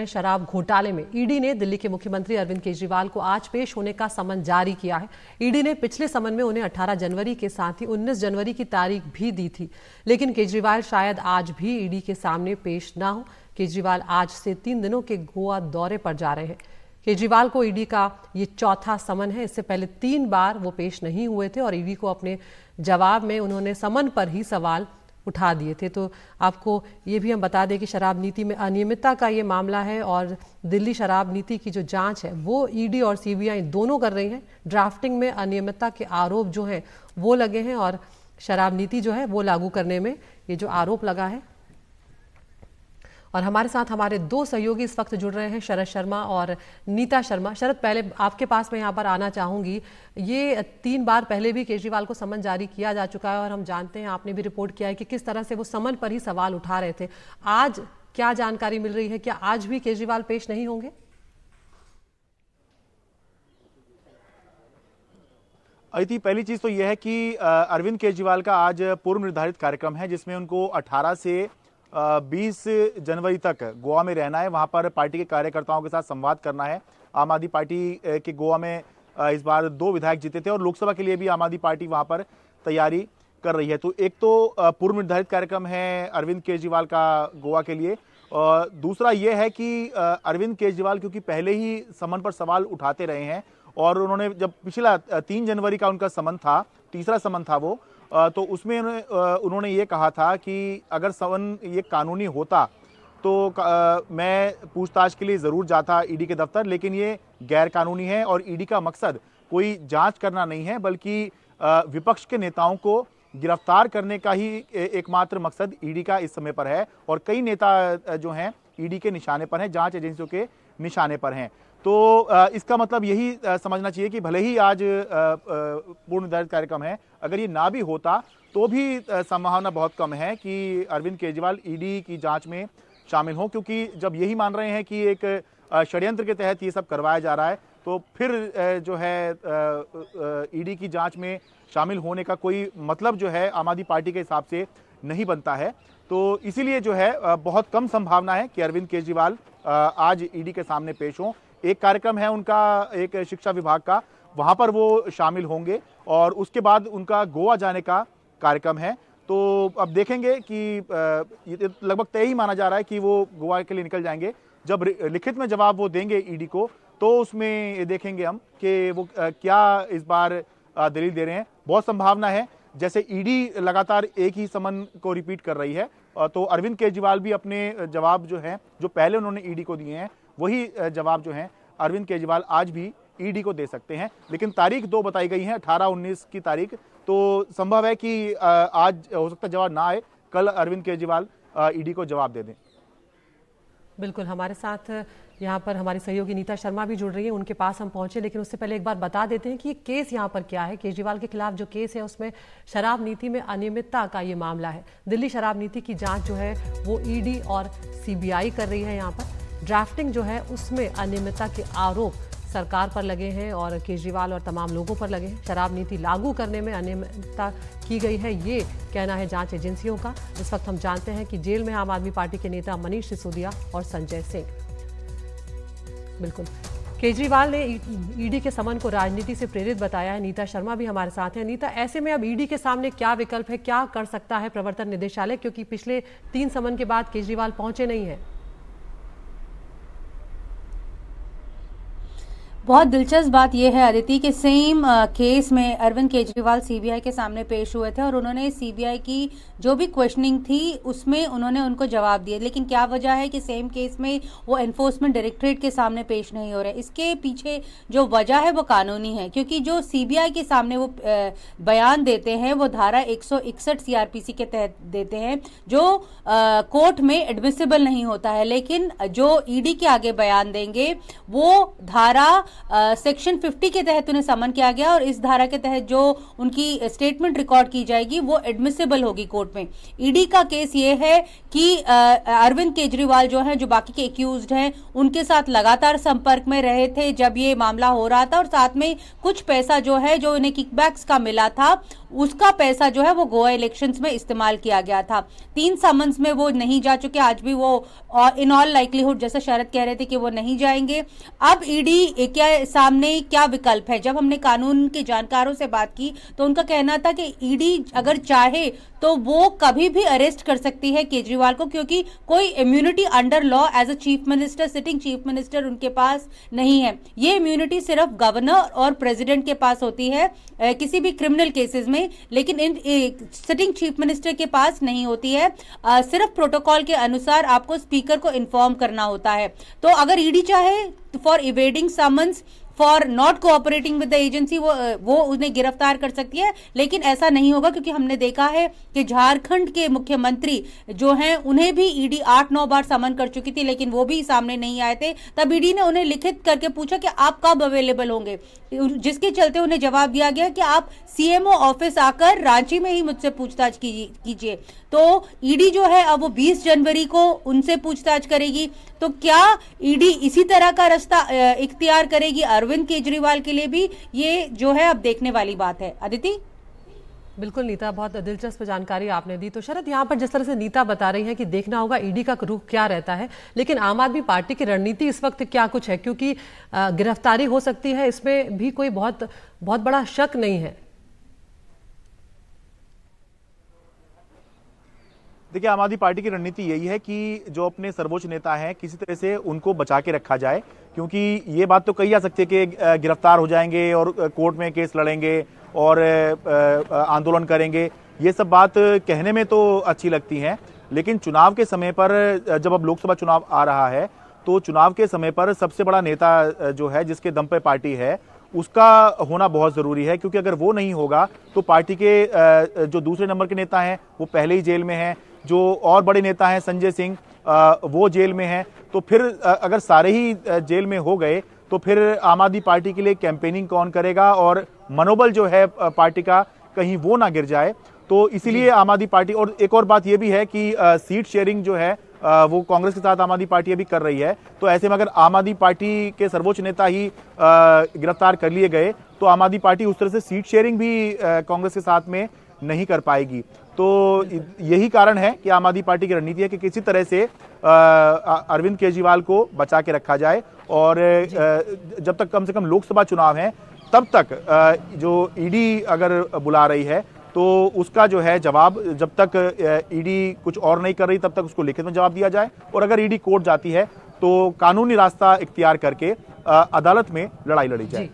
शराब घोटाले में ईडी ने दिल्ली के मुख्यमंत्री अरविंद केजरीवाल को आज पेश होने का समन जारी किया है। ईडी ने पिछले समन में उन्हें 18 जनवरी के साथ ही 19 जनवरी की तारीख भी दी थी, लेकिन केजरीवाल शायद आज भी ईडी के सामने पेश ना हो। केजरीवाल आज से 3 दिनों के गोवा दौरे पर जा रहे हैं। केजरीवाल को ईडी का ये चौथा समन है। इससे पहले 3 बार वो पेश नहीं हुए थे और ईडी को अपने जवाब में उन्होंने समन पर ही सवाल उठा दिए थे। तो आपको ये भी हम बता दें कि शराब नीति में अनियमितता का ये मामला है और दिल्ली शराब नीति की जो जांच है वो ईडी और सीबीआई दोनों कर रही हैं। ड्राफ्टिंग में अनियमितता के आरोप जो हैं वो लगे हैं और शराब नीति जो है वो लागू करने में ये जो आरोप लगा है। और हमारे साथ हमारे 2 सहयोगी इस वक्त जुड़ रहे हैं, शरद शर्मा और नीता शर्मा। शरद, पहले आपके पास मैं यहाँ पर आना चाहूँगी। ये 3 बार पहले भी केजरीवाल को समन जारी किया जा चुका है और हम जानते हैं, आपने भी रिपोर्ट किया है कि किस तरह से वो समन पर ही सवाल उठा रहे थे। आज क्या जानकारी मिल रही है? क्या आज भी केजरीवाल पेश नहीं होंगे? अदिति, पहली चीज तो यह है कि अरविंद केजरीवाल का आज पूर्व निर्धारित कार्यक्रम है जिसमें उनको 18 से 20 जनवरी तक गोवा में रहना है। वहां पर पार्टी के कार्यकर्ताओं के साथ संवाद करना है। आम आदमी पार्टी के गोवा में इस बार 2 विधायक जीते थे और लोकसभा के लिए भी आम आदमी पार्टी वहां पर तैयारी कर रही है। तो एक तो पूर्व निर्धारित कार्यक्रम है अरविंद केजरीवाल का गोवा के लिए, और दूसरा यह है कि अरविंद केजरीवाल क्योंकि पहले ही समन पर सवाल उठाते रहे हैं और उन्होंने जब पिछला 3 जनवरी का उनका समन था, तीसरा समन था वो, तो उसमें उन्होंने ये कहा था कि अगर समन ये कानूनी होता तो मैं पूछताछ के लिए ज़रूर जाता ईडी के दफ्तर, लेकिन ये गैर कानूनी है और ईडी का मकसद कोई जांच करना नहीं है बल्कि विपक्ष के नेताओं को गिरफ्तार करने का ही एकमात्र मकसद ईडी का इस समय पर है। और कई नेता जो हैं ईडी के निशाने पर हैं, जांच एजेंसियों के निशाने पर हैं। तो इसका मतलब यही समझना चाहिए कि भले ही आज पूर्व निर्धारित कार्यक्रम है, अगर ये ना भी होता तो भी संभावना बहुत कम है कि अरविंद केजरीवाल ईडी की जांच में शामिल हों, क्योंकि जब यही मान रहे हैं कि एक षड्यंत्र के तहत ये सब करवाया जा रहा है तो फिर जो है ईडी की जांच में शामिल होने का कोई मतलब जो है आम आदमी पार्टी के हिसाब से नहीं बनता है। तो इसीलिए जो है बहुत कम संभावना है कि अरविंद केजरीवाल आज ईडी के सामने पेश हों। एक कार्यक्रम है उनका एक शिक्षा विभाग का, वहां पर वो शामिल होंगे और उसके बाद उनका गोवा जाने का कार्यक्रम है। तो अब देखेंगे कि लगभग तय ही माना जा रहा है कि वो गोवा के लिए निकल जाएंगे। जब लिखित में जवाब वो देंगे ईडी को तो उसमें देखेंगे हम कि वो क्या इस बार दलील दे रहे हैं। बहुत संभावना है, जैसे ईडी लगातार एक ही समन को रिपीट कर रही है तो अरविंद केजरीवाल भी अपने जवाब जो हैं जो पहले उन्होंने ईडी को दिए हैं वही जवाब जो हैं अरविंद केजरीवाल आज भी ईडी को दे सकते हैं। लेकिन तारीख 2 बताई गई है, 18-19 की तारीख, तो संभव है कि आज हो सकता है जवाब ना आए, कल अरविंद केजरीवाल ईडी को जवाब दे दें। बिल्कुल, हमारे साथ यहाँ पर हमारी सहयोगी नीता शर्मा भी जुड़ रही है, उनके पास हम पहुंचे, लेकिन उससे पहले एक बार बता देते हैं कि ये केस यहाँ पर क्या है। केजरीवाल के खिलाफ जो केस है उसमें शराब नीति में अनियमितता का ये मामला है। दिल्ली शराब नीति की जांच जो है वो ईडी और सीबीआई कर रही है। यहाँ पर ड्राफ्टिंग जो है उसमें अनियमितता के आरोप सरकार पर लगे हैं और केजरीवाल और तमाम लोगों पर लगे हैं। शराब नीति लागू करने में अनियमितता की गई है, ये कहना है जांच एजेंसियों का। इस वक्त हम जानते हैं कि जेल में आम आदमी पार्टी के नेता मनीष सिसोदिया और संजय सिंह। बिल्कुल, केजरीवाल ने ईडी के समन को राजनीति से प्रेरित बताया है। नीता शर्मा भी हमारे साथ हैं। नीता, ऐसे में अब ईडी के सामने क्या विकल्प है, क्या कर सकता है प्रवर्तन निदेशालय, क्योंकि पिछले 3 समन के बाद केजरीवाल पहुंचे नहीं है? बहुत दिलचस्प बात यह है अदिति के सेम केस में अरविंद केजरीवाल सीबीआई के सामने पेश हुए थे और उन्होंने सीबीआई की जो भी क्वेश्चनिंग थी उसमें उन्होंने उनको जवाब दिए। लेकिन क्या वजह है कि सेम केस में वो एनफोर्समेंट डायरेक्टोरेट के सामने पेश नहीं हो रहे? इसके पीछे जो वजह है वो कानूनी है, क्योंकि जो सीबीआई के सामने वो बयान देते हैं वो धारा 161 सीआरपीसी के तहत देते हैं, जो कोर्ट में एडमिसिबल नहीं होता है। लेकिन जो ईडी के आगे बयान देंगे वो धारा सेक्शन 50 के तहत उन्हें समन किया गया और इस धारा के तहत जो उनकी स्टेटमेंट रिकॉर्ड की जाएगी वो एडमिसिबल होगी कोर्ट में। ईडी का केस ये है कि अरविंद केजरीवाल जो है, जो बाकी के एक्यूज्ड हैं, उनके साथ लगातार संपर्क में रहे थे जब ये मामला हो रहा था और साथ में कुछ पैसा जो है जो उन्हें किकबैक्स का मिला था उसका पैसा जो है वो गोवा इलेक्शंस में इस्तेमाल किया गया था। 3 समन्स में वो नहीं जा चुके, आज भी वो इन ऑल लाइकलीहुड, जैसे शरद कह रहे थे कि वो नहीं जाएंगे। अब ईडी क्या सामने क्या विकल्प है? जब हमने कानून के जानकारों से बात की तो उनका कहना था कि ईडी अगर चाहे तो वो कभी भी अरेस्ट कर सकती है केजरीवाल को, क्योंकि कोई immunity under law as a chief minister, sitting chief minister उनके पास नहीं है। ये इम्यूनिटी सिर्फ गवर्नर और प्रेसिडेंट के पास होती है किसी भी क्रिमिनल केसेस में, लेकिन इन सिटिंग चीफ मिनिस्टर के पास नहीं होती है। सिर्फ प्रोटोकॉल के अनुसार आपको स्पीकर को इन्फॉर्म करना होता है। तो अगर ईडी चाहे for evading summons, for not cooperating with the agency, वो उन्हें गिरफ्तार कर सकती है, लेकिन ऐसा नहीं होगा, क्योंकि हमने देखा है कि झारखंड के मुख्यमंत्री जो हैं उन्हें भी ईडी 8-9 बार समन कर चुकी थी, लेकिन वो भी सामने नहीं आए थे। तब ईडी ने उन्हें लिखित करके पूछा कि आप कब अवेलेबल होंगे, जिसके चलते उन्हें जवाब दिया गया कि आप सीएमओ ऑफिस आकर रांची में ही मुझसे पूछताछ कीजिए। तो ईडी जो है अब वो 20 जनवरी को उनसे पूछताछ करेगी। तो क्या ईडी इसी तरह का रास्ता इख्तियार करेगी अरविंद केजरीवाल के लिए भी? ये जो है अब देखने वाली बात है। अदिति। बिल्कुल नीता, बहुत दिलचस्प जानकारी आपने दी। तो शरद, यहाँ पर जिस तरह से नीता बता रही है कि देखना होगा ईडी का रुख क्या रहता है, लेकिन आम आदमी पार्टी की रणनीति इस वक्त क्या कुछ है? क्योंकि गिरफ्तारी हो सकती है, इसमें भी कोई बहुत बड़ा शक नहीं है। देखिए, आम आदमी पार्टी की रणनीति यही है कि जो अपने सर्वोच्च नेता हैं किसी तरह से उनको बचा के रखा जाए, क्योंकि ये बात तो कही जा सकती है कि गिरफ्तार हो जाएंगे और कोर्ट में केस लड़ेंगे और आंदोलन करेंगे। ये सब बात कहने में तो अच्छी लगती हैं, लेकिन चुनाव के समय पर, जब अब लोकसभा चुनाव आ रहा है, तो चुनाव के समय पर सबसे बड़ा नेता जो है, जिसके दम पे पार्टी है, उसका होना बहुत जरूरी है। क्योंकि अगर वो नहीं होगा तो पार्टी के जो दूसरे नंबर के नेता हैं वो पहले ही जेल में हैं, जो और बड़े नेता हैं संजय सिंह वो जेल में हैं। तो फिर अगर सारे ही जेल में हो गए तो फिर आम आदमी पार्टी के लिए कैंपेनिंग कौन करेगा, और मनोबल जो है पार्टी का कहीं वो ना गिर जाए। तो इसीलिए आम आदमी पार्टी, और एक और बात ये भी है कि सीट शेयरिंग जो है वो कांग्रेस के साथ आम आदमी पार्टी अभी कर रही है। तो ऐसे में अगर आम आदमी पार्टी के सर्वोच्च नेता ही गिरफ्तार कर लिए गए तो आम आदमी पार्टी उस तरह से सीट शेयरिंग भी कांग्रेस के साथ में नहीं कर पाएगी। तो यही कारण है कि आम आदमी पार्टी की रणनीति है कि किसी तरह से अरविंद केजरीवाल को बचा के रखा जाए, और जब तक कम से कम लोकसभा चुनाव है तब तक जो ईडी अगर बुला रही है तो उसका जो है जवाब, जब तक ईडी कुछ और नहीं कर रही तब तक उसको लिखित में जवाब दिया जाए, और अगर ईडी कोर्ट जाती है तो कानूनी रास्ता इख्तियार करके अदालत में लड़ाई लड़ी जाए।